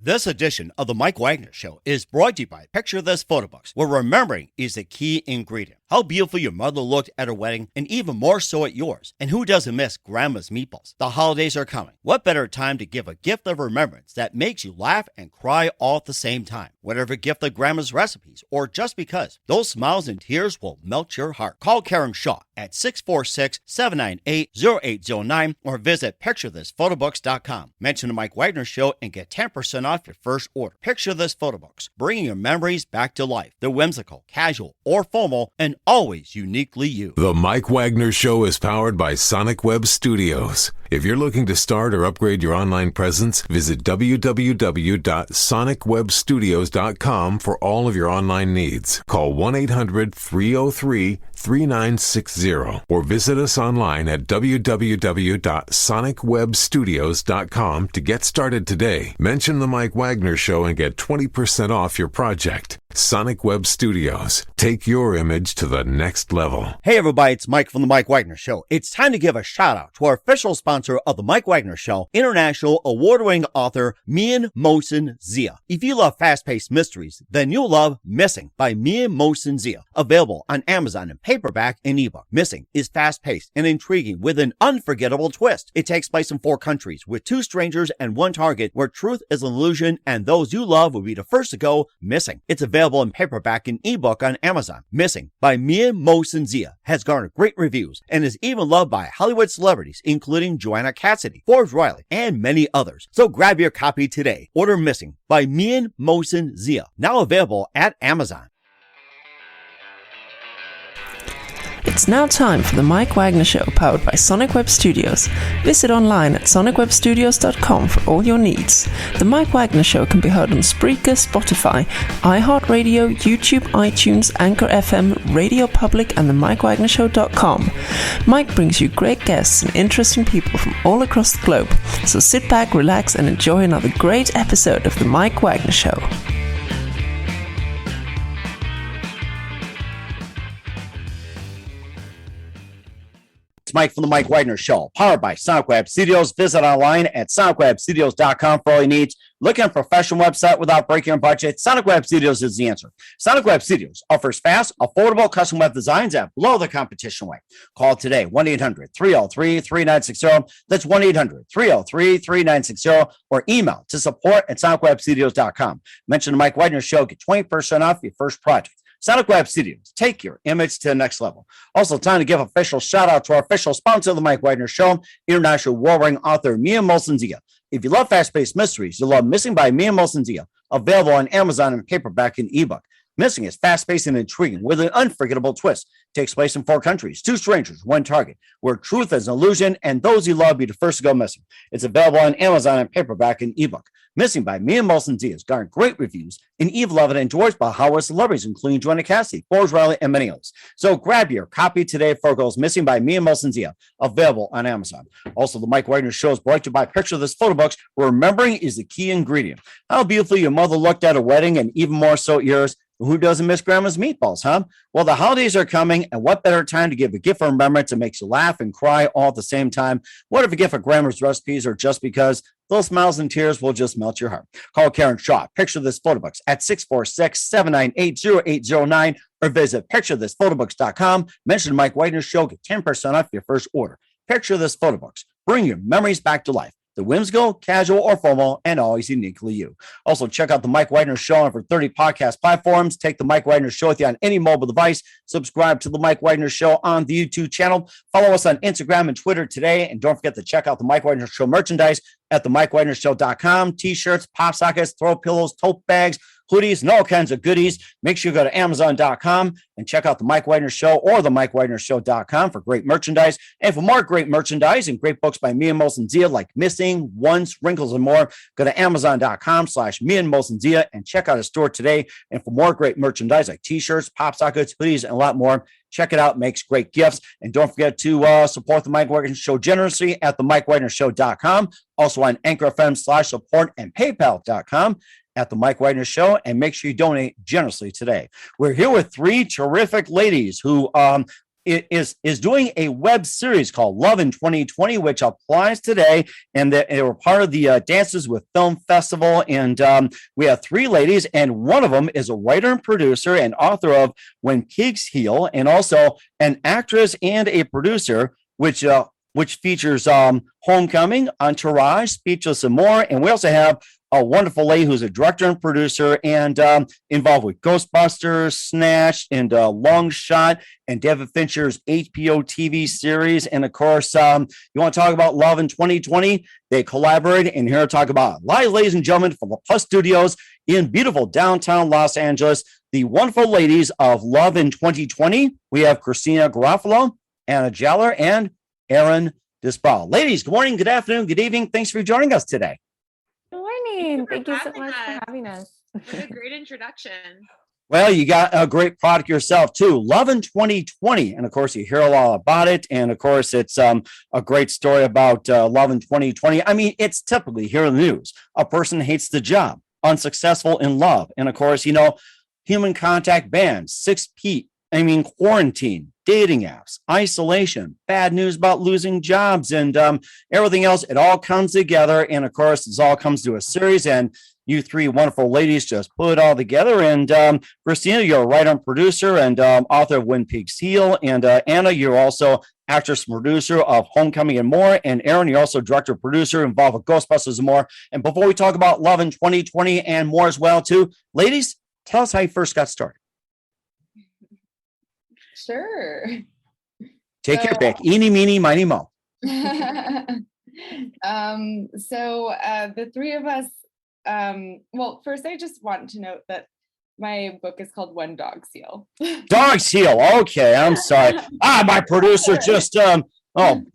This edition of the Mike Wagner Show is brought to you by Picture This Photo Books, where remembering is the key ingredient. How beautiful your mother looked at her wedding, and even more so at yours. And who doesn't miss Grandma's meatballs? The holidays are coming. What better time to give a gift of remembrance that makes you laugh and cry all at the same time? Whatever gift of Grandma's recipes, or just because, those smiles and tears will melt your heart. Call Karen Shaw at 646-798-0809 or visit picturethisphotobooks.com. Mention the Mike Wagner Show and get 10% off your first order. Picture This Photo Books, bringing your memories back to life. They're whimsical, casual, or formal, and always uniquely you. The Mike Wagner Show is powered by Sonic Web Studios. If you're looking to start or upgrade your online presence, visit www.sonicwebstudios.com for all of your online needs. Call 1-800-303-3960 or visit us online at www.sonicwebstudios.com to get started today. Mention the Mike Wagner Show and get 20% off your project. Sonic Web Studios. Take your image to the next level. Hey everybody, it's Mike from the Mike Wagner Show. It's time to give a shout out to our official sponsor of the Mike Wagner Show, international award-winning author Mian Mohsen Zia. If you love fast-paced mysteries, then you'll love Missing by Mian Mohsen Zia. Available on Amazon in paperback and ebook. Missing is fast-paced and intriguing with an unforgettable twist. It takes place in 4 countries with 2 strangers and 1 target where truth is an illusion and those you love will be the first to go missing. It's available in paperback and ebook on Amazon. Missing by Mian Mohsen Zia has garnered great reviews and is even loved by Hollywood celebrities including Joanna Cassidy, Forbes Riley, and many others. So grab your copy today. Order Missing by Mian Mohsen Zia, now available at Amazon. It's now time for the Mike Wagner Show, powered by Sonic Web Studios. Visit online at sonicwebstudios.com for all your needs. The Mike Wagner Show can be heard on Spreaker, Spotify, iHeartradio, YouTube, iTunes, Anchor FM, Radio Public, and the MikeWagnerShow.com. Mike brings you great guests and interesting people from all across the globe. So sit back, relax, and enjoy another great episode of the Mike Wagner Show. It's Mike from the Mike Wagner Show, powered by Sonic Web Studios. Visit online at sonicwebstudios.com for all your needs. Looking at a professional website without breaking your budget? Sonic Web Studios is the answer. Sonic Web Studios offers fast, affordable custom web designs at below the competition rate. Call today, 1-800-303-3960. That's 1-800-303-3960, or email to support@sonicwebstudios.com. Mention the Mike Wagner Show, get 20% off your first project. Sonic Web Studios, take your image to the next level. Also, time to give official shout out to our official sponsor of the Mike Wagner Show, international award-winning author Mian Mohsen Zia. If you love fast-paced mysteries, you'll love Missing by Mian Mohsen Zia, available on Amazon in paperback and ebook. Missing is fast-paced and intriguing with an unforgettable twist. Takes place in 4 countries, 2 strangers, 1 target, where truth is an illusion and those you love be the first to go missing. It's available on Amazon in paperback and ebook. Missing by Mian Mohsen Zia has garnered great reviews and even loved and enjoyed by Hollywood celebrities, including Joanna Cassidy, Forbes Riley, and many others. So grab your copy today for Girls Missing by Mian Mohsen Zia, available on Amazon. Also, the Mike Wagner Show is brought to you by Picture This Photo Books, where remembering is the key ingredient. How beautiful your mother looked at a wedding, and even more so at yours. Who doesn't miss Grandma's meatballs, huh? Well, the holidays are coming, and what better time to give a gift of remembrance that makes you laugh and cry all at the same time? What if a gift of Grandma's recipes, or just because? Those smiles and tears will just melt your heart. Call Karen Shaw, Picture This Photo Books, at 646-798-0809, or visit picturethisphotobooks.com. Mention Mike Wagner Show, get 10% off your first order. Picture This Photo Books. Bring your memories back to life. The whimsical, casual, or formal, and always uniquely you. Also, check out the Mike Wagner Show on over 30 podcast platforms. Take the Mike Wagner Show with you on any mobile device. Subscribe to the Mike Wagner Show on the YouTube channel. Follow us on Instagram and Twitter today. And don't forget to check out the Mike Wagner Show merchandise at themikewagnershow.com. T-shirts, pop sockets, throw pillows, tote bags, hoodies, and all kinds of goodies. Make sure you go to Amazon.com and check out the Mike Wagner Show or the MikeWagnerShow.com for great merchandise. And for more great merchandise and great books by Mian Mohsen Zia, like Missing, Once, Wrinkles, and more, go to Amazon.com/Mian Mohsen Zia and check out his store today. And for more great merchandise like T-shirts, pop sockets, hoodies, and a lot more, check it out. Makes great gifts. And don't forget to support the Mike Wagner Show generously at themikewagnershow.com. Also on Anchor FM/support and PayPal.com at the Mike Wagner Show, and make sure you donate generously today. We're here with 3 terrific ladies who is doing a web series called Love in 2020, which applies today. And they were part of the Dances with Film Festival. And we have three ladies, and one of them is a writer and producer and author of When Pigs Heal, and also an actress and a producer, which features Homecoming, Entourage, Speechless, and more. And we also have a wonderful lady who's a director and producer and involved with Ghostbusters, Snatch, and Long Shot, and David Fincher's HBO TV series. And of course, you want to talk about Love in 2020? They collaborated, and here to talk about it. Live, ladies and gentlemen, from the Plus Studios in beautiful downtown Los Angeles, the wonderful ladies of Love in 2020. We have Christina Garofalo, Anna Jaller, and Eirinn Disbrow. Ladies, good morning, good afternoon, good evening. Thanks for joining us today. Good morning. Thank you so much for having us. What a great introduction. Well, you got a great product yourself too, Love in 2020. And of course, you hear a lot about it. And of course, it's a great story about love in 2020. I mean, it's typically here in the news. A person hates the job, unsuccessful in love. And of course, human contact bans, 6 feet. Quarantine, dating apps, isolation, bad news about losing jobs, and everything else. It all comes together. And of course, this all comes to a series. And you three wonderful ladies just put it all together. And Christina, you're a writer and producer and author of When Pigs Heal. And Anna, you're also actress and producer of Homecoming and more. And Eirinn, you're also director and producer involved with Ghostbusters and more. And before we talk about Love in 2020 and more as well, too, ladies, tell us how you first got started. Sure. Take your pick. Eeny, meeny, miny, mo. The three of us, well, first I just want to note that my book is called When Dogs Heal. Dogs Heal. Okay, I'm sorry. My producer just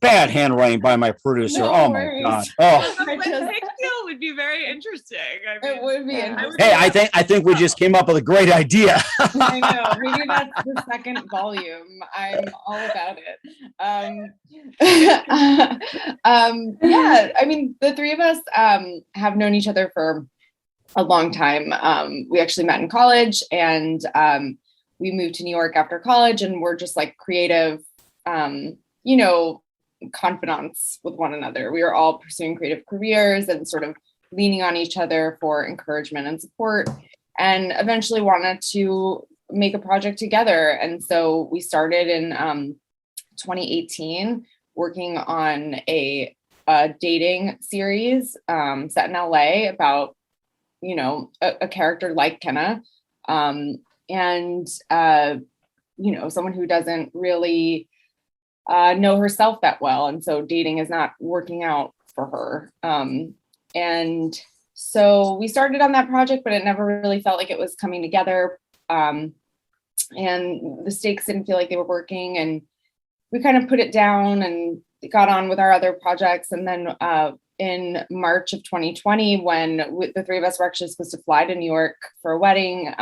bad handwriting by my producer. No oh worries. my God. Oh. When Pigs Heal would be very interesting. It would be interesting. Hey, I think we just came up with a great idea. I know. Maybe that's the second volume. I'm all about it. The three of us have known each other for a long time. We actually met in college, and we moved to New York after college, and we're just like creative, confidants with one another. We were all pursuing creative careers and sort of leaning on each other for encouragement and support, and eventually wanted to make a project together. And so we started in 2018 working on a dating series set in LA about, a character like Kenna, and someone who doesn't really know herself that well. And so dating is not working out for her. And so we started on that project, but it never really felt like it was coming together. And the stakes didn't feel like they were working, and we kind of put it down and got on with our other projects. And then in March of 2020, when the three of us were actually supposed to fly to New York for a wedding,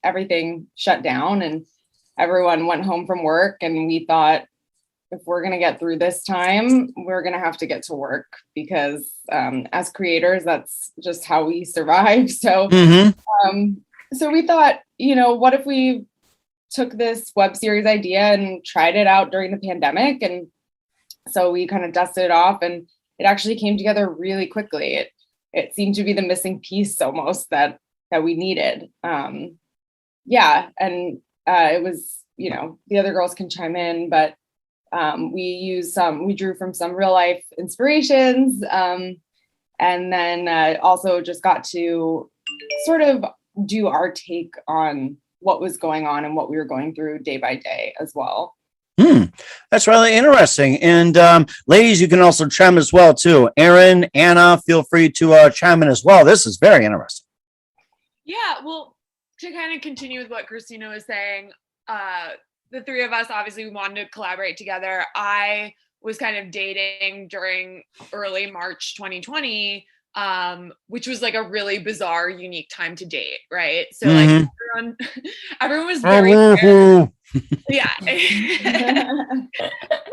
everything shut down and everyone went home from work. And we thought, if we're going to get through this time, we're going to have to get to work, because as creators, that's just how we survive. So, so we thought, what if we took this web series idea and tried it out during the pandemic? And so we kind of dusted it off, and it actually came together really quickly. It seemed to be the missing piece almost that we needed. And it was, the other girls can chime in, but we drew from some real life inspirations, and then also just got to sort of do our take on what was going on and what we were going through day by day as well. That's really interesting. And ladies, you can also chime as well too. Eirinn, Anna, feel free to chime in as well. This is very interesting. Yeah, well, to kind of continue with what Christina was saying, the three of us, obviously, we wanted to collaborate together. I was kind of dating during early March 2020, which was like a really bizarre, unique time to date, right? So like everyone was very scared. Yeah. Everyone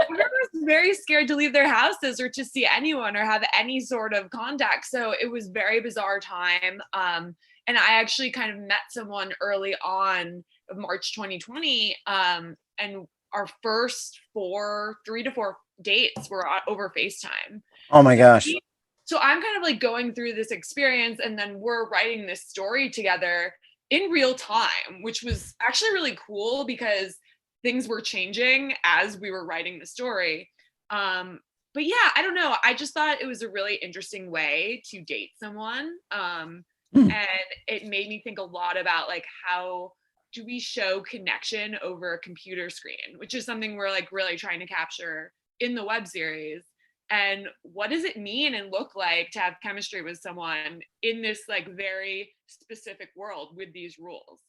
was very scared to leave their houses or to see anyone or have any sort of contact. So it was very bizarre time. And I actually kind of met someone early on of March 2020. And our first 3 to 4 dates were over FaceTime. Oh my gosh. So I'm kind of like going through this experience, and then we're writing this story together in real time, which was actually really cool because things were changing as we were writing the story. But yeah, I don't know. I just thought it was a really interesting way to date someone. And it made me think a lot about like, how do we show connection over a computer screen, which is something we're like really trying to capture in the web series. And what does it mean and look like to have chemistry with someone in this like very specific world with these rules?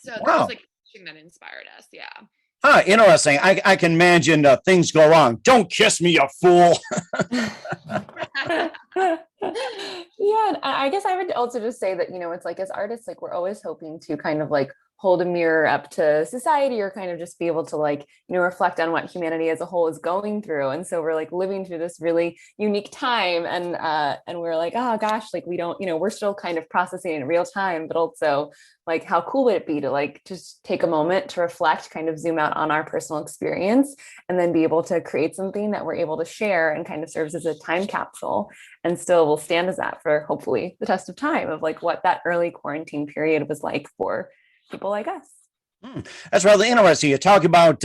So that was like something that inspired us. Yeah. Interesting. I can imagine things go wrong. Don't kiss me, you fool. Yeah, and I guess I would also just say that, it's like as artists, like we're always hoping to kind of like hold a mirror up to society, or kind of just be able to like, reflect on what humanity as a whole is going through. And so we're like living through this really unique time, and we're like, oh gosh, like we don't, we're still kind of processing in real time, but also like how cool would it be to like just take a moment to reflect, kind of zoom out on our personal experience, and then be able to create something that we're able to share and kind of serves as a time capsule, and still will stand as that for hopefully the test of time of like what that early quarantine period was like for people like us. That's rather interesting. You talk about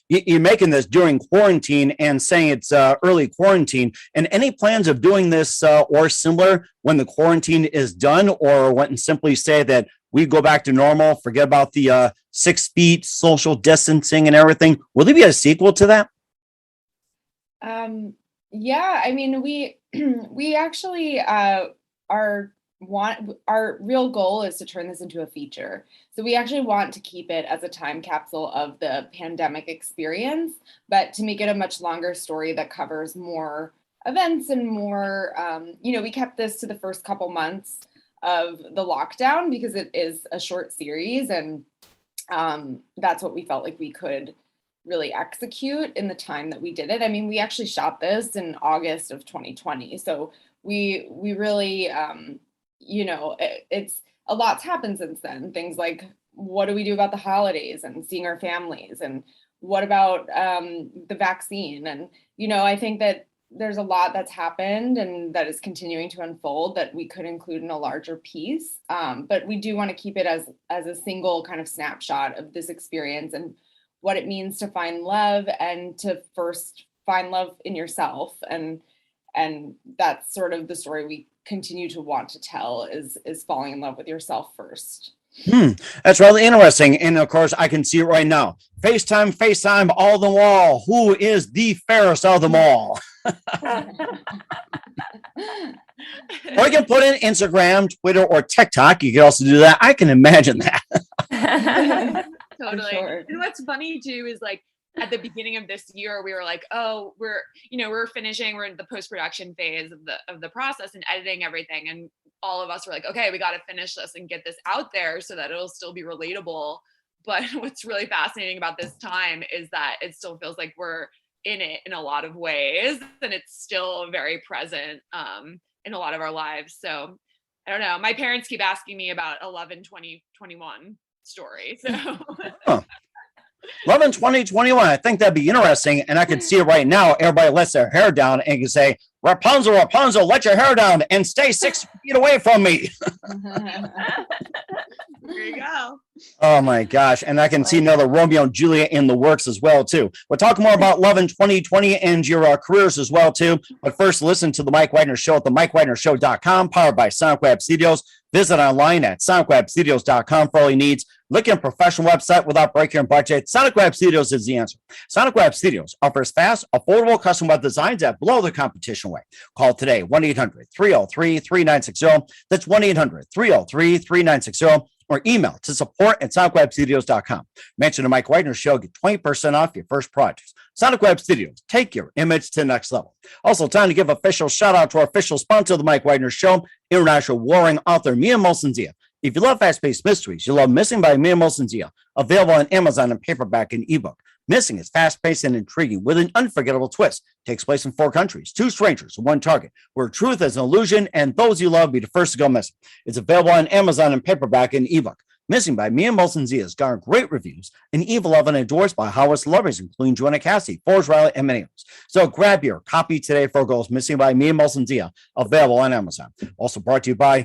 you making this during quarantine and saying it's early quarantine. And any plans of doing this or similar when the quarantine is done, or when simply say that we go back to normal, forget about the 6 feet social distancing and everything? Will there be a sequel to that? Yeah, I mean, we actually our real goal is to turn this into a feature. So we actually want to keep it as a time capsule of the pandemic experience, but to make it a much longer story that covers more events and more, we kept this to the first couple months of the lockdown because it is a short series, and that's what we felt like we could really execute in the time that we did it. I mean, we actually shot this in August of 2020. So we really, it's a lot's happened since then. Things like, what do we do about the holidays and seeing our families? And what about the vaccine? And, I think that there's a lot that's happened and that is continuing to unfold that we could include in a larger piece. But we do want to keep it as a single kind of snapshot of this experience and what it means to find love, and to first find love in yourself. And that's sort of the story we continue to want to tell, is falling in love with yourself first. That's really interesting. And of course, I can see it right now. FaceTime, all the wall. Who is the fairest of them all? Or you can put in Instagram, Twitter, or TikTok. You can also do that. I can imagine that. Totally. Sure. And what's funny too is like at the beginning of this year, we were like, oh, we're in the post-production phase of the process and editing everything. And all of us were like, okay, we got to finish this and get this out there so that it'll still be relatable. But what's really fascinating about this time is that it still feels like we're in it in a lot of ways, and it's still very present in a lot of our lives. So I don't know. My parents keep asking me about 11/20/21 story. So 11/20/21. I think that'd be interesting. And I can see it right now. Everybody lets their hair down and can say, Rapunzel, Rapunzel, let your hair down and stay 6 feet away from me. there you go. Oh my gosh. And I can see another Romeo and Juliet in the works as well, too. We'll talk more about love in 2020 and your careers as well, too. But first, listen to the Mike Wagner Show at the MikeWagnerShow.com, powered by Sonic Web Studios. Visit online at sonicwebstudios.com for all your needs. Look at a professional website without breaking your budget. Sonic Web Studios is the answer. Sonic Web Studios offers fast, affordable custom web designs that blow the competition away. Call today, 1-800-303-3960. That's 1-800-303-3960. Or email to support@sonicwebstudios.com. Mention the Mike Wagner Show, get 20% off your first project. Sonic Web Studios, take your image to the next level. Also, time to give official shout out to our official sponsor of the Mike Wagner Show, international warring author Mia Molson-Zia. If you love fast-paced mysteries, you love Missing by Mia Molson-Zia, available on Amazon in paperback and ebook. Missing is fast-paced and intriguing with an unforgettable twist. Takes place in 4 countries, 2 strangers, 1 target, where truth is an illusion and those you love be the first to go missing. It's available on Amazon in paperback and ebook. Missing by Me and Molson Z has garnered great reviews and Eve 11 endorsed by Hollywood celebrities, including Joanna Cassidy, Forrest Riley, and many others. So grab your copy today for Girls Missing by Me and Molson Z, available on Amazon. Also brought to you by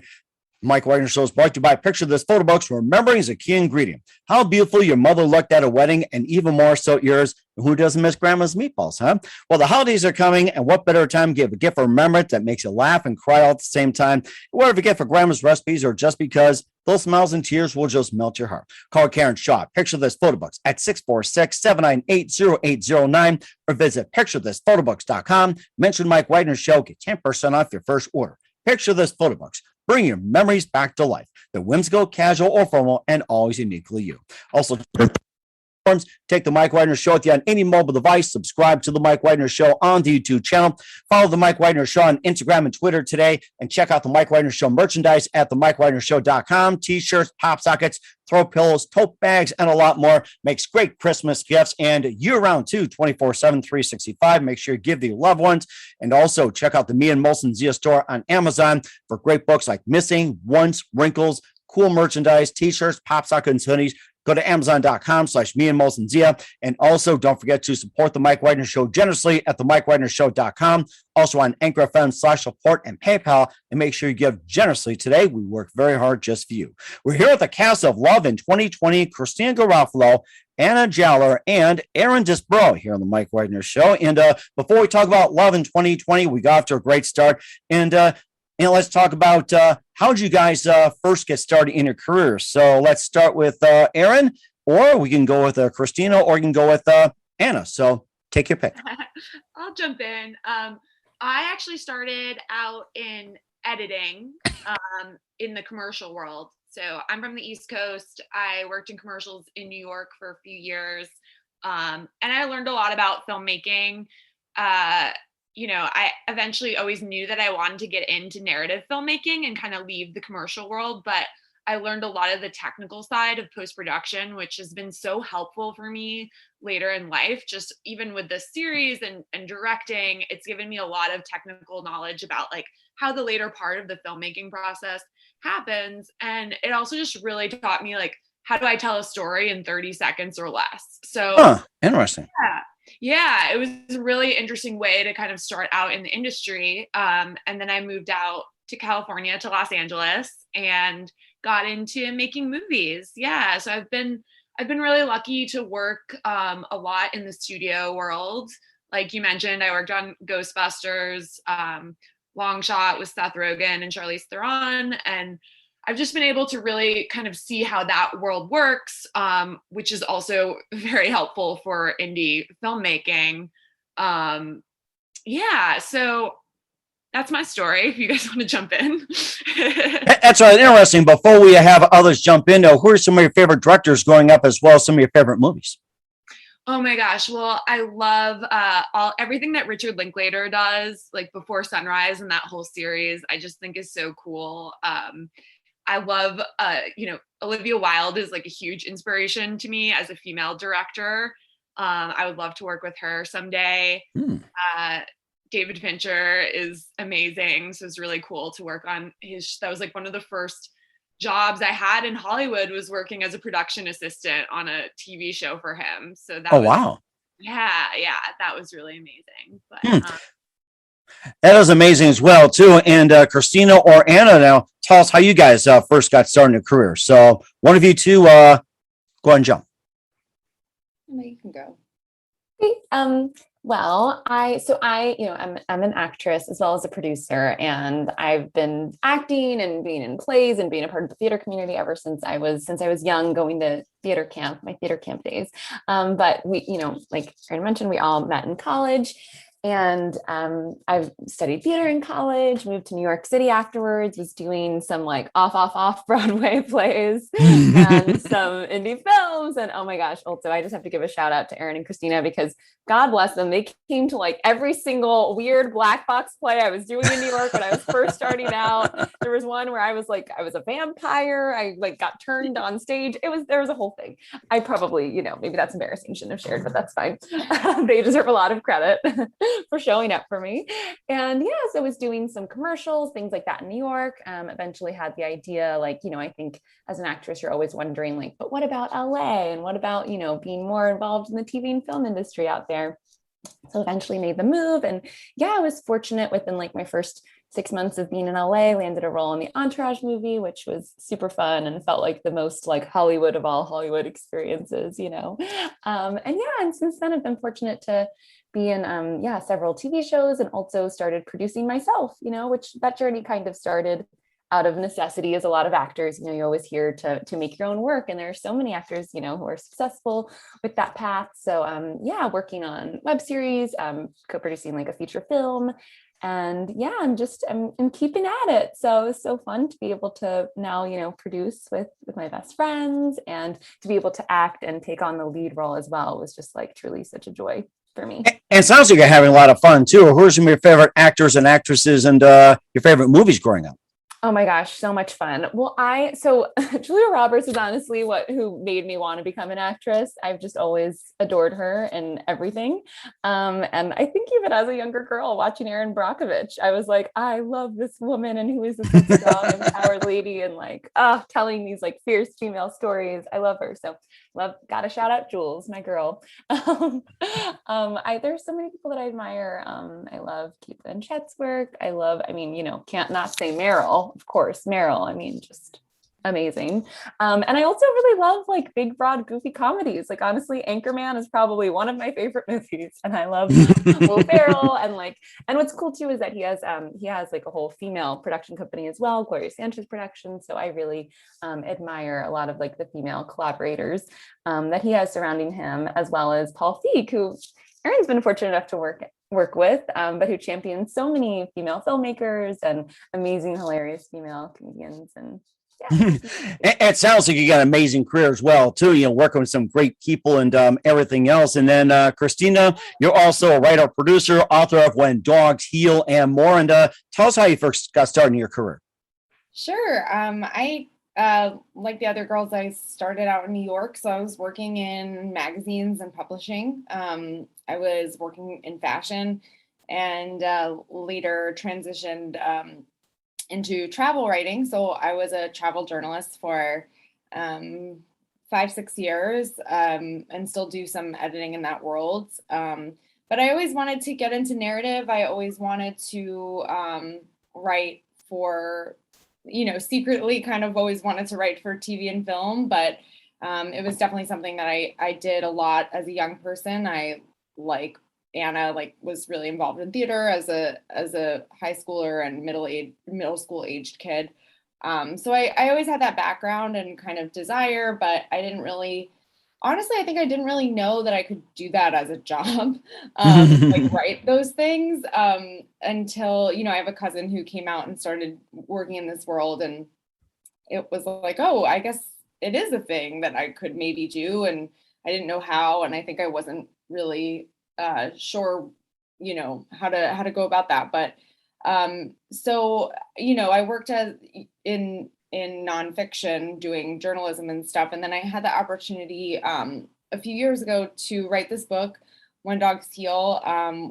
Mike Wagner Show is brought to you by Picture This Photo Books. Remembering is a key ingredient. How beautiful your mother looked at a wedding, and even more so yours. Who doesn't miss grandma's meatballs, huh? Well, the holidays are coming, and what better time to give a gift of remembrance that makes you laugh and cry all at the same time? Whether a gift for grandma's recipes or just because those smiles and tears will just melt your heart. Call Karen Shaw, Picture This Photo Books at 646-798-0809 or visit picturethisphotobooks.com. Mention Mike Wagner Show, get 10% off your first order. Picture This Photo Books. Bring your memories back to life. They're whimsical, casual, or formal, and always uniquely you. Also, take the Mike Wagner Show with you on any mobile device. Subscribe to the Mike Wagner Show on the YouTube channel. Follow the Mike Wagner Show on Instagram and Twitter today, and check out the Mike Wagner Show merchandise at themikewagnershow.com. T-shirts, pop sockets, throw pillows, tote bags, and a lot more. Makes great Christmas gifts and year-round too, 24/7, 365. Make sure you give the loved ones. And also check out the Me and Molson Zia store on Amazon for great books like Missing, Once, Wrinkles, cool merchandise, T-shirts, pop sockets, and hoodies. Go to Amazon.com/me and Molson Zia. And also don't forget to support the Mike Wagner Show generously at themikewagnershow.com. Also on Anchor FM/support and PayPal. And make sure you give generously today. We work very hard just for you. We're here with the cast of Love in 2020, Christina Garofalo, Anna Jaller, and Eirinn Disbrow here on the Mike Wagner Show. And before we talk about Love in 2020, we got off to a great start. And let's talk about how did you guys first get started in your career? So let's start with Eirinn, or we can go with Christina, or we can go with Anna. So take your pick. I'll jump in. I actually started out in editing in the commercial world. So I'm from the East Coast. I worked in commercials in New York for a few years. And I learned a lot about filmmaking. I eventually always knew that I wanted to get into narrative filmmaking and kind of leave the commercial world, but I learned a lot of the technical side of post-production, which has been so helpful for me later in life. Just even with this series and directing, it's given me a lot of technical knowledge about like how the later part of the filmmaking process happens. And it also just really taught me like, how do I tell a story in 30 seconds or less? So interesting. Yeah, it was a really interesting way to kind of start out in the industry. And then I moved out to California, to Los Angeles, and got into making movies. Yeah, so I've been really lucky to work a lot in the studio world. Like you mentioned, I worked on Ghostbusters, Long Shot with Seth Rogen and Charlize Theron, and I've just been able to really kind of see how that world works, which is also very helpful for indie filmmaking. So that's my story. If you guys want to jump in. That's interesting. Before we have others jump in, who are some of your favorite directors growing up, as well as some of your favorite movies? Oh my gosh. Well, I love everything that Richard Linklater does, like Before Sunrise and that whole series. I just think is so cool. I love, Olivia Wilde is like a huge inspiration to me as a female director. I would love to work with her someday. David Fincher is amazing. So it's really cool to work on that was like one of the first jobs I had in Hollywood, was working as a production assistant on a TV show for him. So that wow. Yeah, that was really amazing. But that is amazing as well, too. And Christina or Anna, now tell us how you guys first got started in your career. So one of you two, go ahead and jump. You can go. Well, I'm an actress as well as a producer, and I've been acting and being in plays and being a part of the theater community ever since I was young, going to theater camp, my theater camp days. But we, like Eirinn mentioned, we all met in college. And I've studied theater in college, moved to New York City afterwards, was doing some like off Broadway plays and some indie films. And oh my gosh, also I just have to give a shout out to Eirinn and Christina, because God bless them. They came to like every single weird black box play I was doing in New York when I was first starting out. There was one where I was a vampire. I like got turned on stage. There was a whole thing. I probably, maybe that's embarrassing, shouldn't have shared, but that's fine. They deserve a lot of credit. for showing up for me. And yeah, so I was doing some commercials, things like that in New York. Eventually had the idea, like, I think as an actress, you're always wondering, like, but what about LA? And what about, being more involved in the TV and film industry out there? So eventually made the move. And yeah, I was fortunate within like my first 6 months of being in LA, landed a role in the Entourage movie, which was super fun and felt like the most like Hollywood of all Hollywood experiences, And yeah, and since then I've been fortunate to be in several TV shows, and also started producing myself, which that journey kind of started out of necessity. As a lot of actors, you're always here to make your own work, and there are so many actors, who are successful with that path. So working on web series, co-producing like a feature film, and I'm keeping at it. So it's so fun to be able to now produce with my best friends, and to be able to act and take on the lead role as well was just like truly such a joy for me. And it sounds like you're having a lot of fun too. Who are some of your favorite actors and actresses, and your favorite movies growing up? Oh my gosh, so much fun. Well, so Julia Roberts is honestly who made me want to become an actress. I've just always adored her and everything. And I think even as a younger girl watching Erin Brockovich, I was like, I love this woman, and who is this strong, empowered lady, and like telling these like fierce female stories. I love her. So gotta shout out Jules, my girl. There's so many people that I admire. I love Keith Blanchett's work. Can't not say Meryl. Of course, Meryl, just amazing. And I also really love like big, broad, goofy comedies. Like honestly, Anchorman is probably one of my favorite movies, and I love Will Ferrell. And what's cool too is that he has like a whole female production company as well, Gloria Sanchez Productions. So I really admire a lot of like the female collaborators that he has surrounding him, as well as Paul Feig, who Erinn's been fortunate enough to work with, but who champions so many female filmmakers and amazing, hilarious female comedians. And yeah. It sounds like you got an amazing career as well too, working with some great people and everything else. And then Christina, you're also a writer, producer, author of When Dogs Heal and more. And tell us how you first got started in your career. Sure. I like the other girls, I started out in New York, so I was working in magazines and publishing. I was working in fashion, and later transitioned into travel writing. So I was a travel journalist for 5-6 years, and still do some editing in that world. But I always wanted to get into narrative. I always wanted to write for, secretly kind of always wanted to write for TV and film, but it was definitely something that I did a lot as a young person. I, like Anna, was really involved in theater as a high schooler and middle school aged kid. So I always had that background and kind of desire, but I didn't really, honestly, I think I didn't really know that I could do that as a job, write those things, until, I have a cousin who came out and started working in this world, and it was like, oh, I guess it is a thing that I could maybe do. And I didn't know how, and I think I wasn't really sure, how to go about that. But so, I worked in nonfiction doing journalism and stuff. And then I had the opportunity a few years ago to write this book, When Dogs Heal,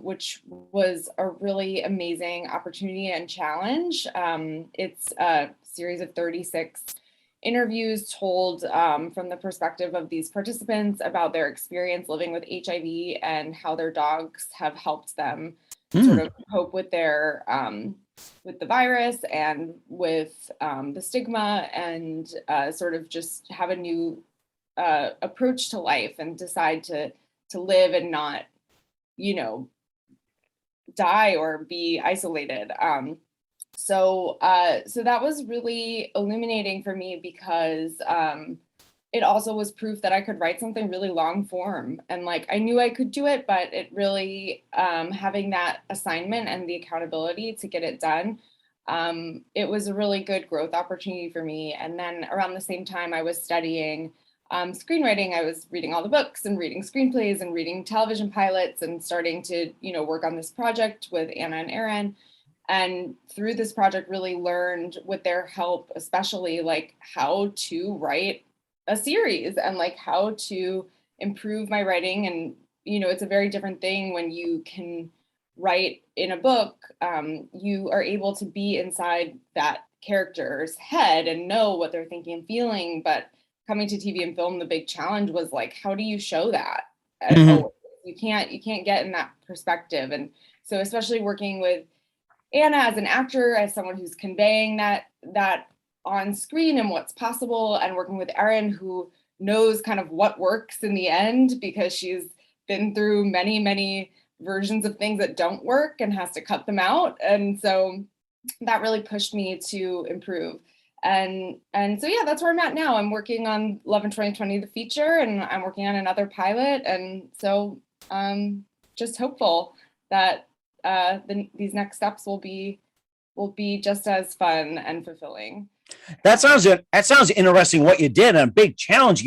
which was a really amazing opportunity and challenge. It's a series of 36 interviews told from the perspective of these participants about their experience living with HIV and how their dogs have helped them sort of cope with their with the virus and with the stigma, and sort of just have a new approach to life and decide to live and not, die or be isolated. So that was really illuminating for me, because it also was proof that I could write something really long form, and I knew I could do it, but it really, having that assignment and the accountability to get it done, it was a really good growth opportunity for me. And then around the same time I was studying screenwriting, I was reading all the books and reading screenplays and reading television pilots and starting to, work on this project with Anna and Eirinn. And through this project really learned, with their help, especially how to write a series and how to improve my writing. And, it's a very different thing when you can write in a book, you are able to be inside that character's head and know what they're thinking and feeling. But coming to TV and film, the big challenge was like, how do you show that? Mhm. You can't get in that perspective. And so especially working with Anna as an actor, as someone who's conveying that on screen and what's possible, and working with Eirinn, who knows kind of what works in the end because she's been through many, many versions of things that don't work and has to cut them out. And so that really pushed me to improve. And so, yeah, that's where I'm at now. I'm working on Love in 2020, the feature, and I'm working on another pilot. And so just hopeful that these next steps will be just as fun and fulfilling. That sounds interesting what you did, and a big challenge,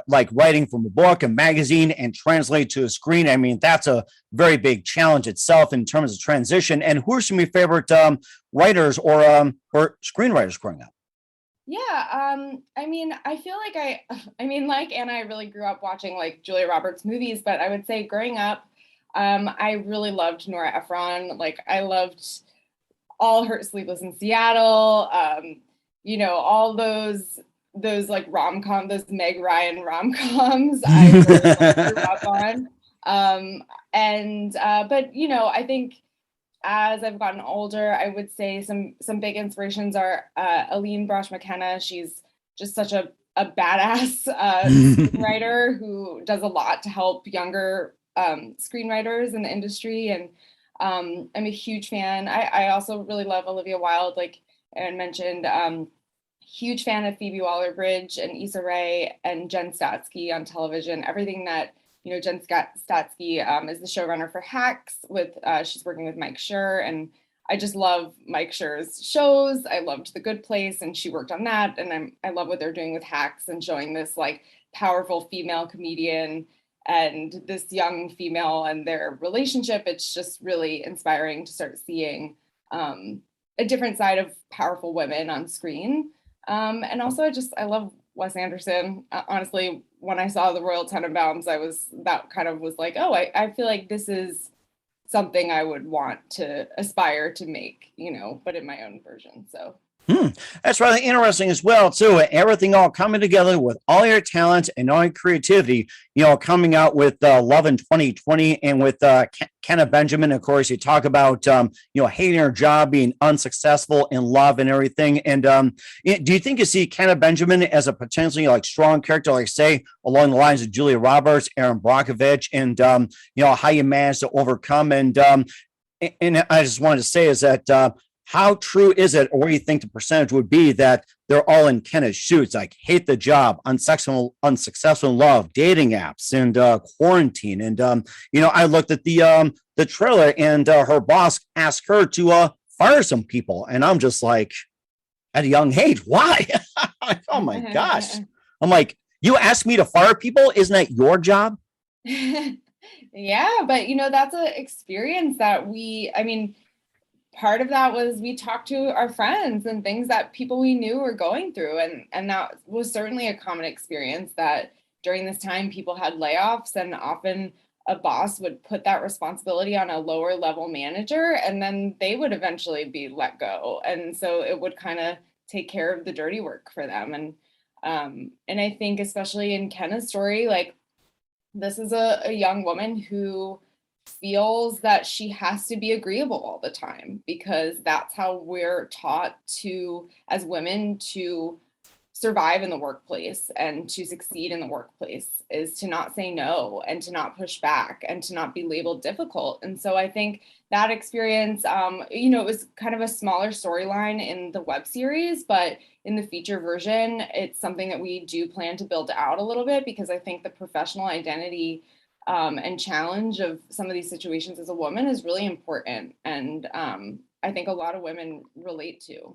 like writing from a book, a magazine, and translate to a screen. I mean, that's a very big challenge itself in terms of transition. And who are some of your favorite writers or screenwriters growing up? Yeah, I mean, I feel like like Anna, I really grew up watching like Julia Roberts movies, but I would say growing up, I really loved Nora Ephron. Like, I loved all her Sleepless in Seattle, all those like rom-com, those Meg Ryan rom-coms I really grew up on. But I think as I've gotten older, I would say some big inspirations are Aline Brosh McKenna. She's just such a badass screenwriter who does a lot to help younger screenwriters in the industry. And I'm a huge fan. I also really love Olivia Wilde, like Erin mentioned. Huge fan of Phoebe Waller-Bridge and Issa Rae and Jen Statsky on television. Everything that Jen Statsky is the showrunner for Hacks. She's working with Mike Schur, and I just love Mike Schur's shows. I loved The Good Place, and she worked on that. And I love what they're doing with Hacks and showing this like powerful female comedian and this young female and their relationship. It's just really inspiring to start seeing a different side of powerful women on screen. And also, I love Wes Anderson. Honestly, when I saw The Royal Tenenbaums, that kind of was like, oh, I feel like this is something I would want to aspire to make, but in my own version. So. That's really interesting as well, too. Everything all coming together with all your talent and all your creativity, coming out with Love in 2020 and with Kennabenjamin. Of course, you talk about, hating your job, being unsuccessful in love and everything. And do you think you see Kennabenjamin as a potentially like strong character, like say along the lines of Julia Roberts, Erin Brockovich, and, how you managed to overcome? And I just wanted to say is that, how true is it, or what do you think the percentage would be that they're all in Kenna's shoes, like hate the job, unsuccessful in love, dating apps, and quarantine? And I looked at the trailer, and her boss asked her to fire some people, and I'm just like, at a young age, why? Oh my gosh! I'm like, you asked me to fire people? Isn't that your job? Yeah, but that's an experience that part of that was we talked to our friends and things that people we knew were going through. And that was certainly a common experience, that during this time people had layoffs, and often a boss would put that responsibility on a lower level manager, and then they would eventually be let go. And so it would kind of take care of the dirty work for them. And I think especially in Kenna's story, like, this is a young woman who feels that she has to be agreeable all the time, because that's how we're taught to, as women, to survive in the workplace and to succeed in the workplace, is to not say no and to not push back and to not be labeled difficult. And so I think that experience, it was kind of a smaller storyline in the web series, but in the feature version, it's something that we do plan to build out a little bit, because I think the professional identity and challenge of some of these situations as a woman is really important. And I think a lot of women relate to.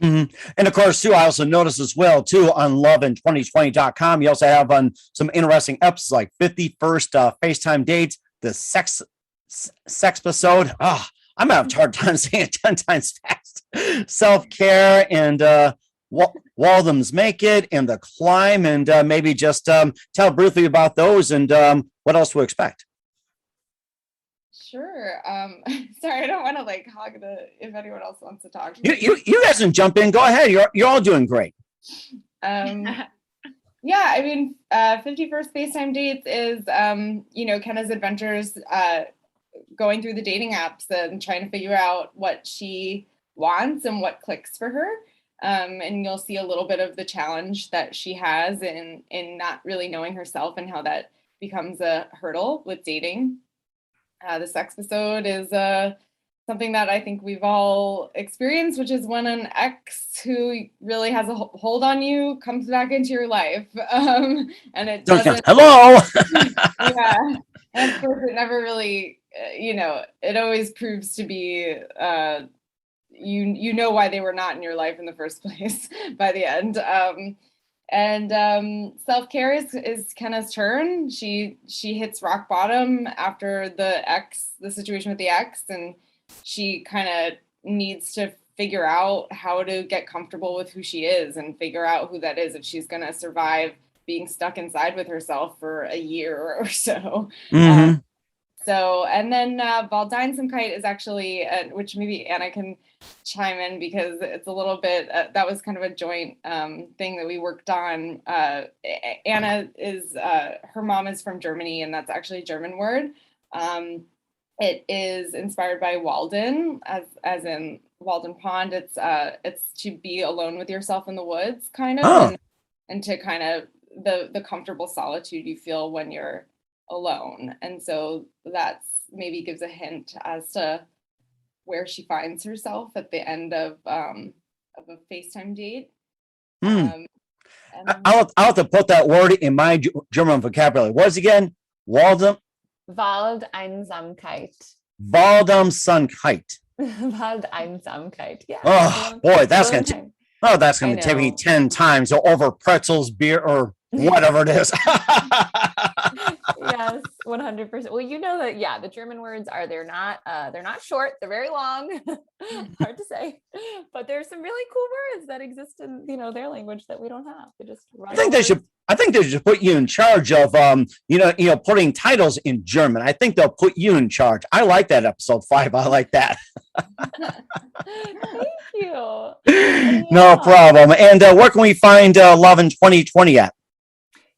Mm-hmm. And of course, too, I also noticed as well, too, on lovein2020.com, you also have on some interesting episodes like 51st FaceTime dates, the sex episode. I'm having a hard time saying it 10 times fast. Self-care and Walden's Make It and The Climb, and maybe just tell briefly about those and what else to expect. Sure. Sorry, I don't want to like hog if anyone else wants to talk. You guys can jump in. Go ahead. You're all doing great. Yeah, I mean, 51st FaceTime Dates is, Kenna's adventures going through the dating apps and trying to figure out what she wants and what clicks for her. And you'll see a little bit of the challenge that she has in not really knowing herself and how that becomes a hurdle with dating. This episode is something that I think we've all experienced, which is when an ex who really has a hold on you comes back into your life. And it doesn't. Hello. Yeah. And of course, it never really, it always proves to be, you know why they were not in your life in the first place by the end. Self-care is Kenna's turn. She hits rock bottom after the situation with the ex, and she kind of needs to figure out how to get comfortable with who she is and figure out who that is if she's going to survive being stuck inside with herself for a year or so. Mm-hmm. And then Valdine's Kite is actually, which maybe Anna can chime in because it's a little bit, that was kind of a joint thing that we worked on. Anna is, her mom is from Germany, and that's actually a German word. It is inspired by Walden, as in Walden Pond. It's to be alone with yourself in the woods, kind of, and to kind of the comfortable solitude you feel when you're alone. And so that's maybe gives a hint as to where she finds herself at the end of a FaceTime date. I'll have to put that word in my German vocabulary. What's it again? Waldeinsamkeit. Waldeinsamkeit. Waldeinsamkeit. Yeah. Oh boy, that's gonna take me 10 times over pretzels, beer, or whatever it is. Yes, 100%. Well, you know that, yeah, the German words they're not short, they're very long. Hard to say, but there's some really cool words that exist in their language that we don't have. They just run. I think they should put you in charge of putting titles in German. I think they'll put you in charge. I like that episode 5. I like that. Thank you. No problem. And where can we find Love in 2020 at?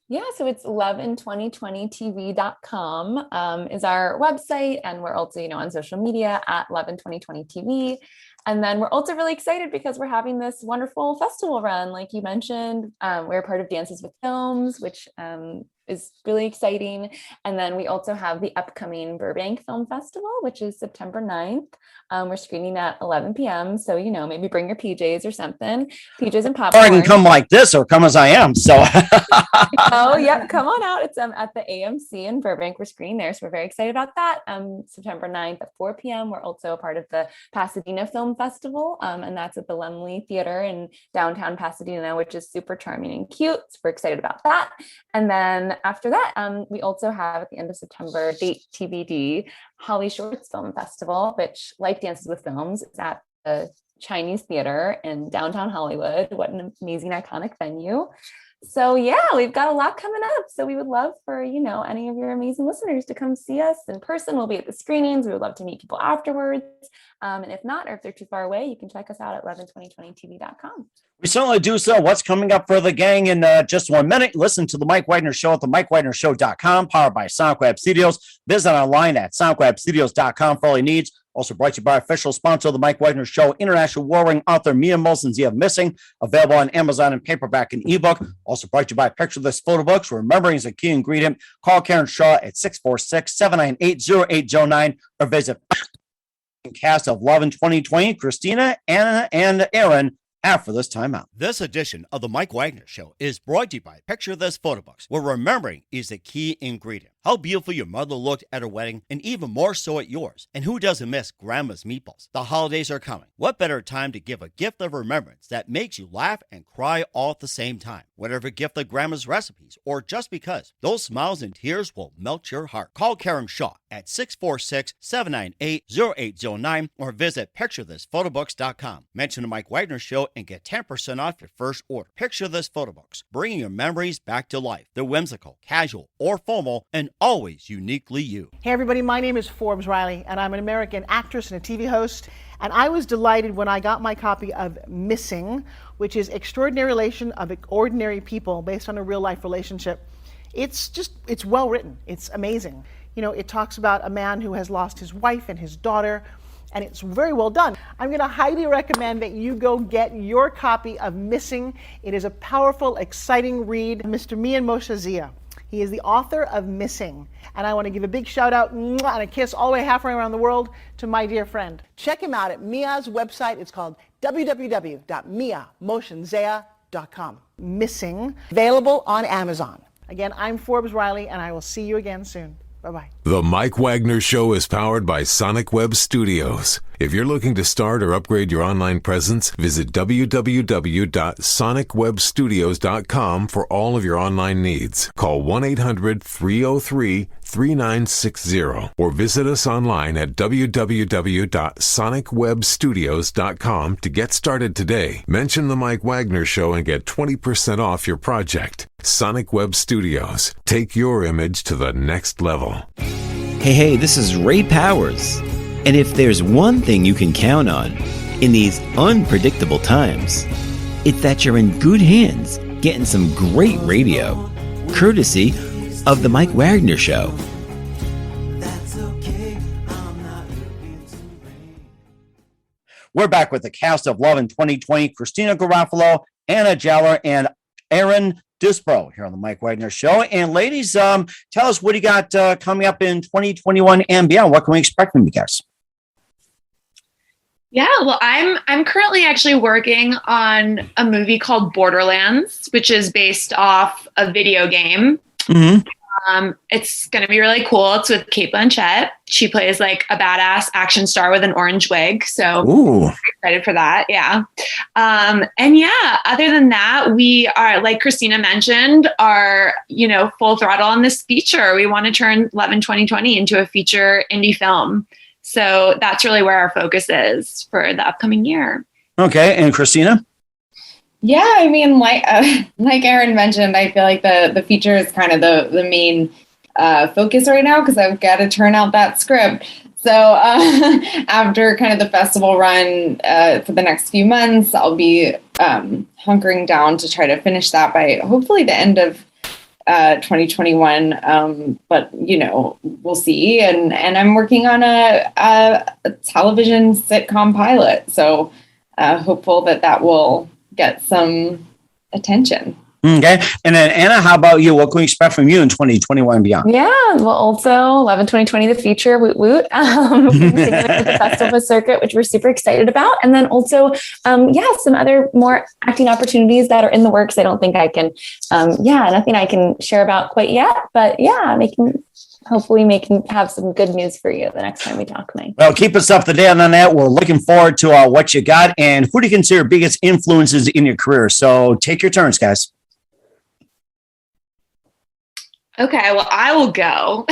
Yeah, so it's lovin2020tv.com is our website, and we're also, on social media at lovin2020tv. And then we're also really excited because we're having this wonderful festival run, like you mentioned. We're part of Dances with Films, which is really exciting. And then we also have the upcoming Burbank Film Festival, which is September 9th. We're screening at 11 p.m. So, maybe bring your PJs or something, PJs and popcorn. Or I can come like this or come as I am. So. Oh, yep. Come on out. It's at the AMC in Burbank. We're screening there. So we're very excited about that. September 9th at 4 p.m. We're also a part of the Pasadena Film Festival. And that's at the Lemley Theater in downtown Pasadena, which is super charming and cute. So we're excited about that. And then after that, we also have at the end of September, date TBD, Holly Shorts Film Festival, which, like Dances with Films, is at the Chinese Theater in downtown Hollywood. What an amazing, iconic venue. So yeah, we've got a lot coming up. So we would love for, any of your amazing listeners to come see us in person. We'll be at the screenings. We would love to meet people afterwards. And if not, or if they're too far away, you can check us out at lovin2020tv.com. We certainly do so. What's coming up for the gang in just 1 minute? Listen to the Mike Wagner Show at the MikeWagnerShow.com, powered by SonicWeb Studios. Visit online at SonicWebStudios.com for all your needs. Also brought to you by official sponsor of the Mike Wagner Show, international warring author Mia Molson's Year of Missing, available on Amazon in paperback and ebook. Also brought to you by Picture This Photo Books. Remembering is a key ingredient. Call Karen Shaw at 646-798-0809 or visit cast of Love in 2020, Christina, Anna, and Eirinn after this timeout. This edition of the Mike Wagner Show is brought to you by Picture This Photo Books, where remembering is the key ingredient. How beautiful your mother looked at her wedding, and even more so at yours. And who doesn't miss Grandma's meatballs? The holidays are coming. What better time to give a gift of remembrance that makes you laugh and cry all at the same time? Whatever gift of Grandma's recipes, or just because, those smiles and tears will melt your heart. Call Karen Shaw at 646-798-0809 or visit picturethisphotobooks.com. Mention the Mike Wagner Show and get 10% off your first order. Picture This Photo Books, bringing your memories back to life. They're whimsical, casual, or formal, and always uniquely you. Hey everybody, my name is Forbes Riley, and I'm an American actress and a TV host. And I was delighted when I got my copy of Missing, which is Extraordinary Relation of Ordinary People based on a real life relationship. It's well written. It's amazing. You know, it talks about a man who has lost his wife and his daughter, and it's very well done. I'm going to highly recommend that you go get your copy of Missing. It is a powerful, exciting read. Mr. Mian Moshe Zia. He is the author of Missing. And I want to give a big shout out and a kiss all the way halfway around the world to my dear friend. Check him out at Mia's website. It's called www.miamotionsea.com. Missing, available on Amazon. Again, I'm Forbes Riley, and I will see you again soon. Bye-bye. The Mike Wagner Show is powered by Sonic Web Studios. If you're looking to start or upgrade your online presence, visit www.sonicwebstudios.com for all of your online needs. Call 1-800-303-3960 or visit us online at www.sonicwebstudios.com to get started today. Mention the Mike Wagner Show and get 20% off your project. Sonic Web Studios. Take your image to the next level. Hey, this is Ray Powers. And if there's one thing you can count on in these unpredictable times, it's that you're in good hands getting some great radio, courtesy of The Mike Wagner Show. We're back with the cast of Love in 2020, Christina Garofalo, Anna Jaller, and Eirinn Disbrow here on the Mike Wagner Show. And ladies, tell us, what do you got coming up in 2021 and beyond? What can we expect from you guys? Yeah, well, I'm currently actually working on a movie called Borderlands, which is based off a video game. Mm-hmm. It's going to be really cool. It's with Cate Blanchett. She plays like a badass action star with an orange wig. So Ooh. I'm excited for that. Yeah. And yeah, other than that, we are, like Christina mentioned, are, full throttle on this feature. We want to turn Love in 2020 into a feature indie film. So that's really where our focus is for the upcoming year. Okay. And Christina? Yeah, I mean, like Eirinn mentioned, I feel like the feature is kind of the main focus right now because I've got to turn out that script. So after kind of the festival run for the next few months, I'll be hunkering down to try to finish that by hopefully the end of 2021. But, we'll see. And I'm working on a television sitcom pilot. So hopeful that will get some attention. Okay. And then Anna, how about you? What can we expect from you in 2021 and beyond? Yeah, well, also Love in 2020, the feature, woot woot, the festival circuit, which we're super excited about. And then also, some other more acting opportunities that are in the works. I don't think I can, nothing I can share about quite yet, but yeah, hopefully have some good news for you the next time we talk, Mike. Well, keep us up to date on that. We're looking forward to what you got. And who do you consider biggest influences in your career? So take your turns, guys. Okay, well, I will go.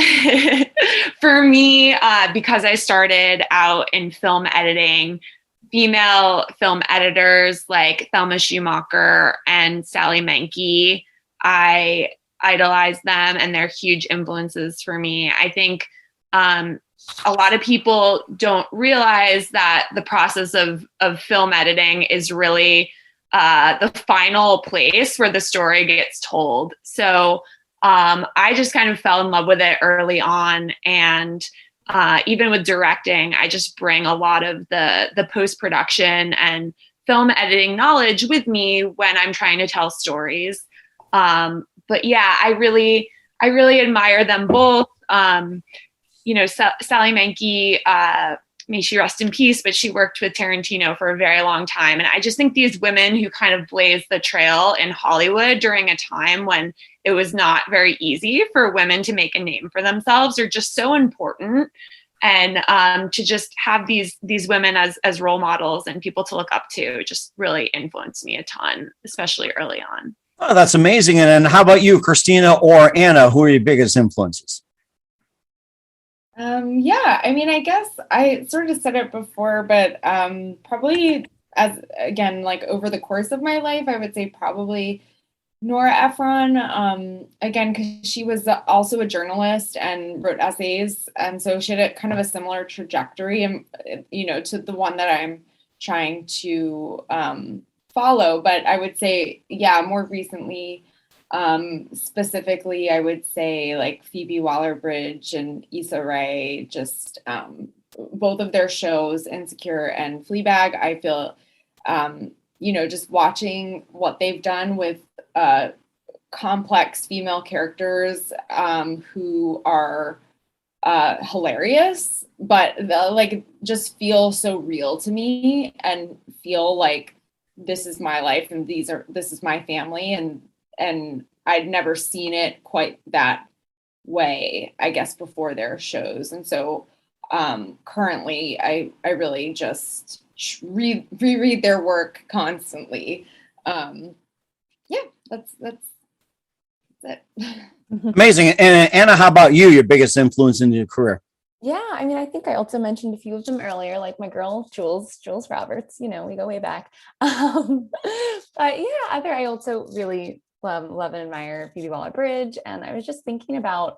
For me, because I started out in film editing, female film editors like Thelma Schumacher and Sally Menke, I idolize them and they're huge influences for me. I think a lot of people don't realize that the process of film editing is really the final place where the story gets told. So I just kind of fell in love with it early on. And even with directing, I just bring a lot of the post-production and film editing knowledge with me when I'm trying to tell stories. But yeah, I really admire them both. Sally Menke, may she rest in peace, but she worked with Tarantino for a very long time. And I just think these women who kind of blazed the trail in Hollywood during a time when it was not very easy for women to make a name for themselves are just so important. And to just have these women as role models and people to look up to just really influenced me a ton, especially early on. Oh, that's amazing. And then how about you, Christina or Anna? Who are your biggest influences? I guess I sort of said it before, but probably over the course of my life, I would say probably Nora Ephron, again, because she was also a journalist and wrote essays, and so she had a kind of a similar trajectory, and to the one that I'm trying to follow. But I would say, yeah, more recently, specifically, I would say like Phoebe Waller-Bridge and Issa Rae, just both of their shows, Insecure and Fleabag. I feel, just watching what they've done with complex female characters who are hilarious, but just feel so real to me and feel like this is my life and this is my family, and I'd never seen it quite that way, I guess, before their shows. And so currently I really just reread their work constantly. That's it. Amazing. And Anna, how about you? Your biggest influence in your career? Yeah, I mean, I think I also mentioned a few of them earlier, like my girl Jules Roberts. We go way back. But yeah, I also really love and admire Phoebe Waller-Bridge, and I was just thinking about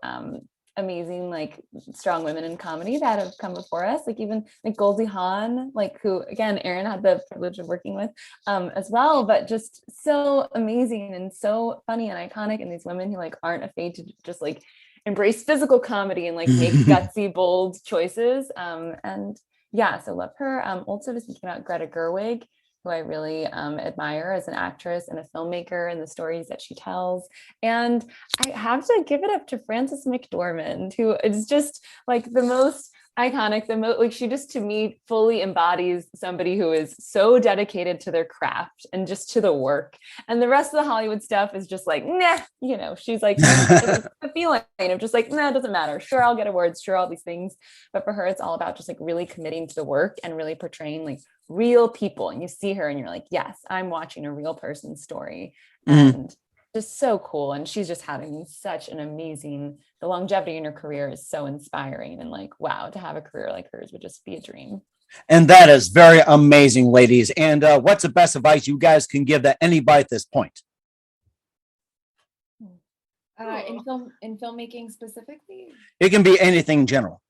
amazing like strong women in comedy that have come before us, like even like Goldie Hawn, like who again Eirinn had the privilege of working with as well, but just so amazing and so funny and iconic, and these women who like aren't afraid to just like embrace physical comedy and like make gutsy bold choices, and yeah, so love her. Also was thinking about Greta Gerwig, who I really admire as an actress and a filmmaker, and the stories that she tells. And I have to give it up to Frances McDormand, who is just like the most iconic, she just to me fully embodies somebody who is so dedicated to their craft and just to the work. And the rest of the Hollywood stuff is just like, nah, she's like the feeling of just like, nah, it doesn't matter. Sure, I'll get awards, sure, all these things. But for her, it's all about just like really committing to the work and really portraying like real people. And you see her and you're like, yes, I'm watching a real person's story. And just so cool. And she's just having such an amazing, the longevity in her career is so inspiring, and like, wow, to have a career like hers would just be a dream. And that is very amazing, ladies. And what's the best advice you guys can give to anybody at this point? In filmmaking specifically? It can be anything in general.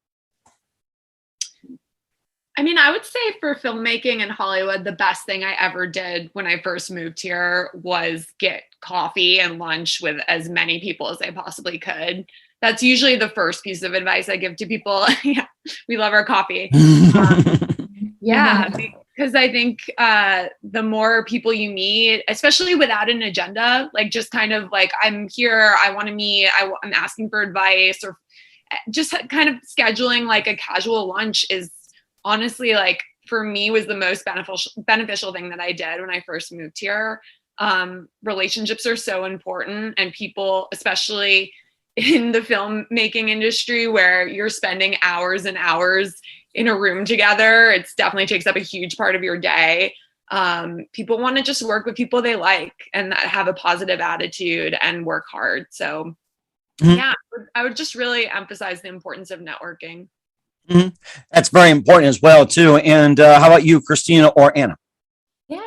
I mean, I would say for filmmaking in Hollywood, the best thing I ever did when I first moved here was get coffee and lunch with as many people as I possibly could. That's usually the first piece of advice I give to people. Yeah, we love our coffee. Yeah, because I think the more people you meet, especially without an agenda, like just kind of like, I'm here, I want to meet, I'm asking for advice, or just kind of scheduling like a casual lunch is honestly, like for me, was the most beneficial thing that I did when I first moved here. Relationships are so important, and people, especially in the filmmaking industry where you're spending hours and hours in a room together, it definitely takes up a huge part of your day. People want to just work with people they like and that have a positive attitude and work hard. So yeah, I would just really emphasize the importance of networking. That's very important as well too. And how about you, Christina or Anna? Yeah,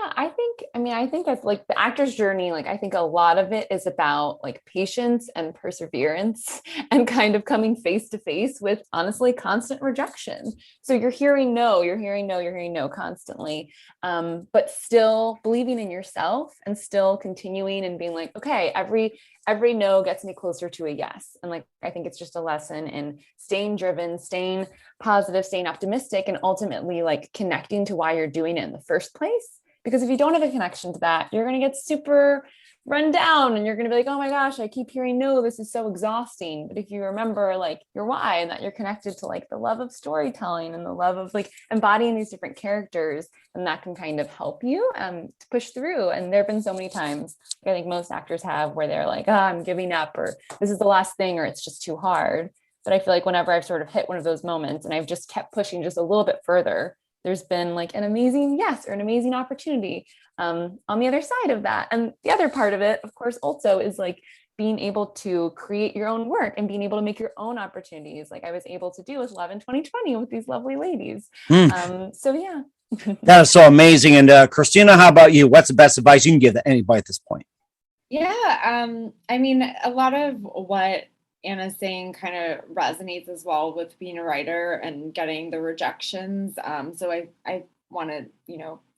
I think that's like the actor's journey. Like, I think a lot of it is about like patience and perseverance and kind of coming face to face with honestly constant rejection. So you're hearing no constantly, but still believing in yourself and still continuing and being like, okay, every no gets me closer to a yes. And like, I think it's just a lesson in staying driven, staying positive, staying optimistic, and ultimately like connecting to why you're doing it in the first place. Because if you don't have a connection to that, you're going to get super run down and you're going to be like, oh my gosh, I keep hearing no, this is so exhausting. But if you remember like your why and that you're connected to like the love of storytelling and the love of like embodying these different characters, then that can kind of help you to push through. And there have been so many times, I think most actors have, where they're like, oh, I'm giving up, or this is the last thing, or it's just too hard. But I feel like whenever I've sort of hit one of those moments and I've just kept pushing just a little bit further, there's been like an amazing yes or an amazing opportunity on the other side of that. And the other part of it, of course, also is like being able to create your own work and being able to make your own opportunities, like I was able to do with Love in 2020 with these lovely ladies. So yeah. That is so amazing. And Christina, how about you? What's the best advice you can give to anybody at this point? Yeah, I mean, a lot of what Anna's saying kind of resonates as well with being a writer and getting the rejections. So I want to,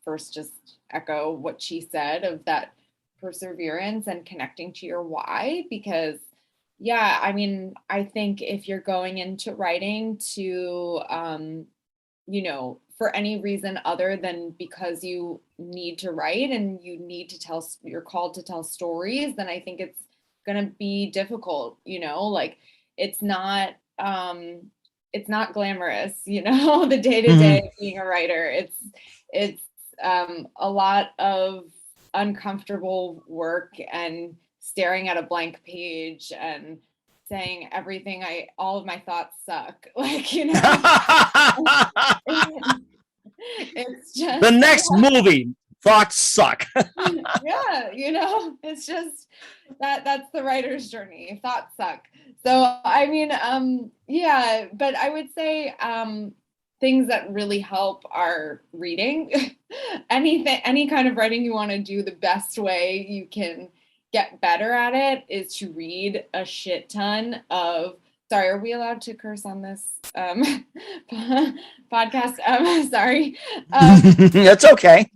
first just echo what she said of that perseverance and connecting to your why, because yeah, I mean, I think if you're going into writing to, for any reason other than because you need to write and you need to you're called to tell stories, then I think it's going to be difficult, like it's not glamorous, the day to day of being a writer. It's a lot of uncomfortable work and staring at a blank page and saying all of my thoughts suck. Like, it's just the next movie, thoughts suck. yeah, it's just that's the writer's journey. Thoughts suck. So, I mean, yeah, but I would say, things that really help are reading. Any kind of writing you want to do, the best way you can get better at it is to read a shit ton of, sorry, are we allowed to curse on this podcast? Sorry. It's okay.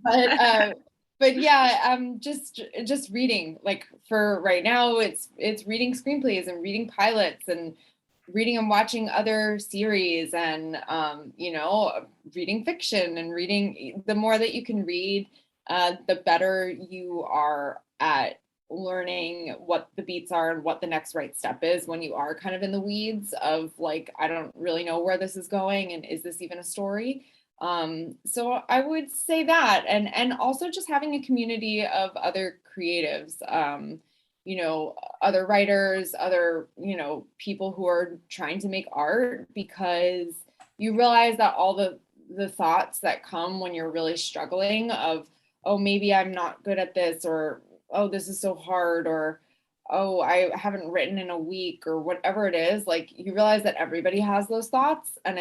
But yeah, just reading, like for right now, it's reading screenplays and reading pilots and reading and watching other series and, reading fiction and reading. The more that you can read, the better you are at learning what the beats are and what the next right step is when you are kind of in the weeds of like, I don't really know where this is going and is this even a story? So I would say that, and also just having a community of other creatives, other writers, other, people who are trying to make art, because you realize that all the thoughts that come when you're really struggling of, oh, maybe I'm not good at this, or, oh, this is so hard, or, oh, I haven't written in a week, or whatever it is, like you realize that everybody has those thoughts, and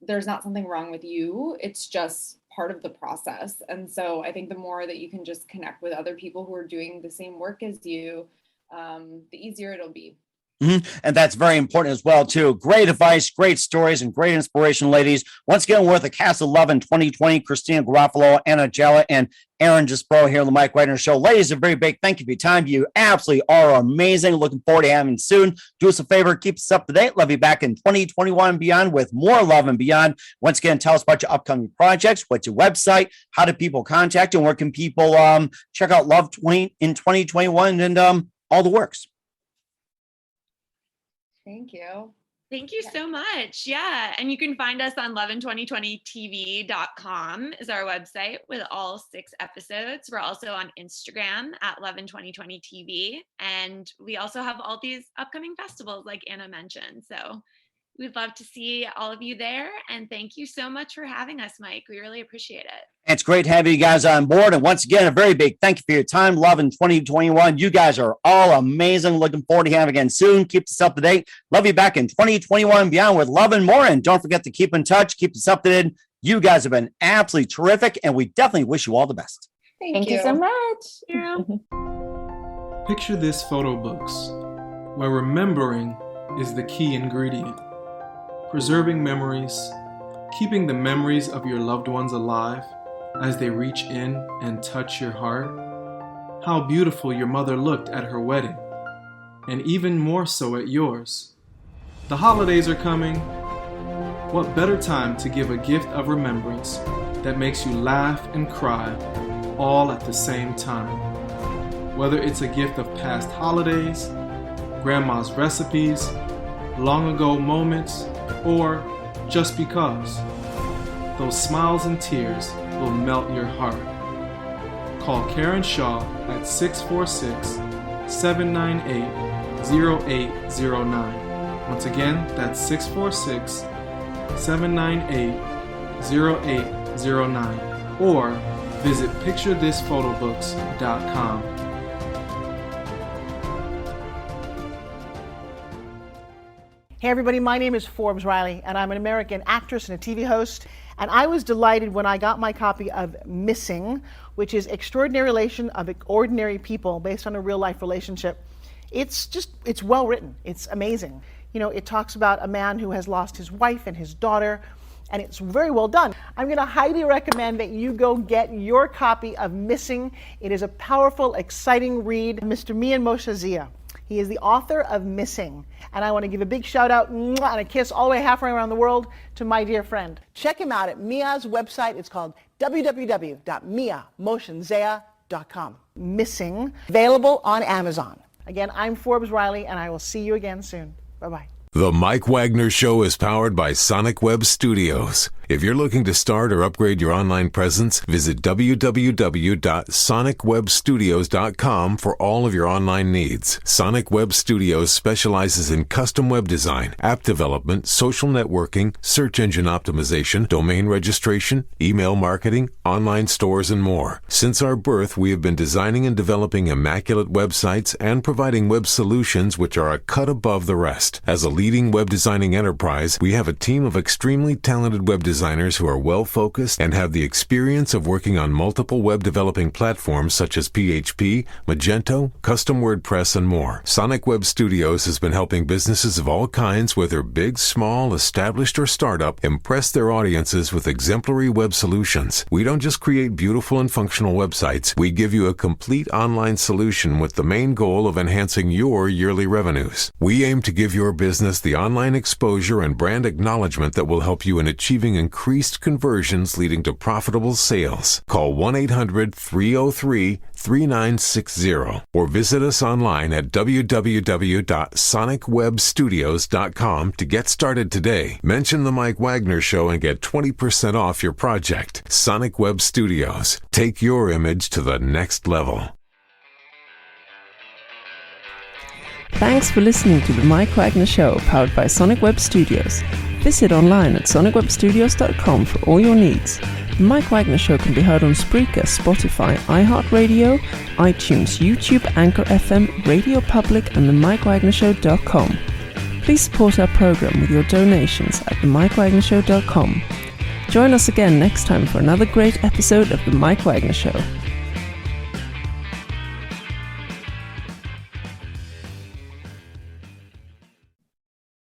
there's not something wrong with you. It's just part of the process. And so I think the more that you can just connect with other people who are doing the same work as you, the easier it'll be. And that's very important as well, too. Great advice, great stories, and great inspiration, ladies. Once again, we're at the Cast of Love in 2020. Christina Garofalo, Anna Jaller, and Eirinn Disbrow here on the Mike Wagner Show. Ladies, a very big thank you for your time. You absolutely are amazing. Looking forward to having you soon. Do us a favor, keep us up to date. Love you back in 2021 and beyond with more Love and Beyond. Once again, tell us about your upcoming projects. What's your website? How do people contact you? And where can people check out Love 20 in 2021 and all the works? Thank you. Thank you so much. Yeah. And you can find us on love2020tv.com is our website with all 6 episodes. We're also on Instagram at love2020tv. And we also have all these upcoming festivals like Anna mentioned. So we'd love to see all of you there. And thank you so much for having us, Mike. We really appreciate it. It's great having you guys on board. And once again, a very big thank you for your time. Love in 2021. You guys are all amazing. Looking forward to having you again soon. Keep us up to date. Love you back in 2021 and beyond with love and more. And don't forget to keep in touch. Keep us up to date. You guys have been absolutely terrific. And we definitely wish you all the best. Thank you so much. Yeah. Picture this photo books, where remembering is the key ingredient. Preserving memories, keeping the memories of your loved ones alive as they reach in and touch your heart. How beautiful your mother looked at her wedding, and even more so at yours. The holidays are coming. What better time to give a gift of remembrance that makes you laugh and cry all at the same time? Whether it's a gift of past holidays, grandma's recipes, long ago moments, or just because. Those smiles and tears will melt your heart. Call Karen Shaw at 646-798-0809. Once again, that's 646-798-0809. Or visit picturethisphotobooks.com. Hey everybody, my name is Forbes Riley, and I'm an American actress and a TV host. And I was delighted when I got my copy of Missing, which is Extraordinary Relation of Ordinary People based on a real life relationship. It's well written. It's amazing. You know, it talks about a man who has lost his wife and his daughter, and it's very well done. I'm going to highly recommend that you go get your copy of Missing. It is a powerful, exciting read. Mr. Mian Moshe Zia. He is the author of Missing. And I want to give a big shout out and a kiss all the way halfway around the world to my dear friend. Check him out at Mia's website. It's called www.miamoshenzea.com. Missing, available on Amazon. Again, I'm Forbes Riley, and I will see you again soon. Bye-bye. The Mike Wagner Show is powered by Sonic Web Studios. If you're looking to start or upgrade your online presence, visit www.sonicwebstudios.com for all of your online needs. Sonic Web Studios specializes in custom web design, app development, social networking, search engine optimization, domain registration, email marketing, online stores, and more. Since our birth, we have been designing and developing immaculate websites and providing web solutions which are a cut above the rest. As a leading web designing enterprise, we have a team of extremely talented web designers who are well-focused and have the experience of working on multiple web developing platforms such as PHP, Magento, Custom WordPress, and more. Sonic Web Studios has been helping businesses of all kinds, whether big, small, established, or startup, impress their audiences with exemplary web solutions. We don't just create beautiful and functional websites. We give you a complete online solution with the main goal of enhancing your yearly revenues. We aim to give your business the online exposure and brand acknowledgement that will help you in achieving increased conversions leading to profitable sales. Call 1-800-303-3960 or visit us online at www.sonicwebstudios.com to get started today. Mention the Mike Wagner Show and get 20% off your project. Sonic Web Studios. Take your image to the next level. Thanks for listening to the Mike Wagner Show, powered by Sonic Web Studios. Visit online at sonicwebstudios.com for all your needs. The Mike Wagner Show can be heard on Spreaker, Spotify, iHeartradio, iTunes, YouTube, Anchor FM, Radio Public, and themikewagnershow.com. Please support our program with your donations at themikewagnershow.com. Join us again next time for another great episode of The Mike Wagner Show.